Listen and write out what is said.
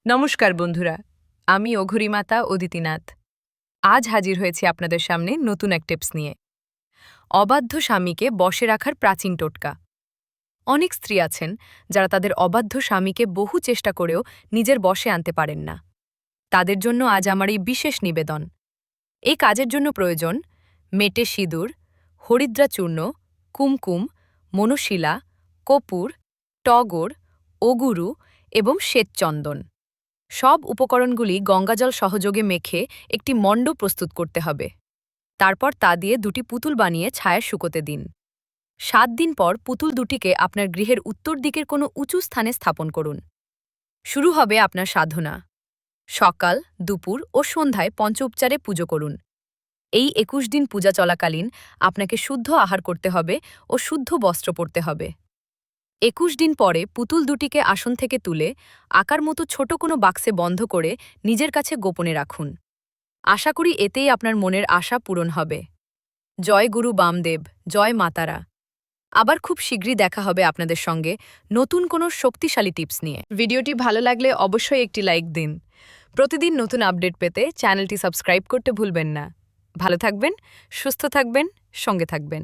নমস্কার বন্ধুরা, আমি অঘরিমাতা অদিতিনাথ। আজ হাজির হয়েছি আপনাদের সামনে নতুন এক টিপস নিয়ে। অবাধ্য স্বামীকে বশে রাখার প্রাচীন টোটকা। অনেক স্ত্রী আছেন যারা তাদের অবাধ্য স্বামীকে বহু চেষ্টা করেও নিজের বশে আনতে পারেন না। তাদের জন্য আজ আমার এই বিশেষ নিবেদন। এই কাজের জন্য প্রয়োজন মেটে সিঁদুর, হরিদ্রা চূর্ণ, কুমকুম, মনশিলা, কপুর, টগর, অগুরু এবং শ্বেতচন্দন। সব উপকরণগুলি গঙ্গাজল সহযোগে মেখে একটি মণ্ড প্রস্তুত করতে হবে। তারপর তা দিয়ে দুটি পুতুল বানিয়ে ছায়ায় শুকোতে দিন। 7 দিন পর পুতুল দুটিকে আপনার গৃহের উত্তর দিকের কোনো উঁচু স্থানে স্থাপন করুন। শুরু হবে আপনার সাধনা। সকাল, দুপুর ও সন্ধ্যায় পঞ্চোপচারে পুজো করুন। এই 21 দিন পূজা চলাকালীন আপনাকে শুদ্ধ আহার করতে হবে ও শুদ্ধ বস্ত্র পরতে হবে। 21 দিন পরে পুতুল দুটিকে আসন থেকে তুলে আকার মতো ছোট কোনো বাক্সে বন্ধ করে নিজের কাছে গোপনে রাখুন। আশা করি এতেই আপনার মনের আশা পূরণ হবে। জয় গুরু বামদেব, জয় মাতারা। আবার খুব শীঘ্রই দেখা হবে আপনাদের সঙ্গে নতুন কোনো শক্তিশালী টিপস নিয়ে। ভিডিওটি ভালো লাগলে অবশ্যই একটি লাইক দিন। প্রতিদিন নতুন আপডেট পেতে চ্যানেলটি সাবস্ক্রাইব করতে ভুলবেন না। ভালো থাকবেন, সুস্থ থাকবেন, সঙ্গে থাকবেন।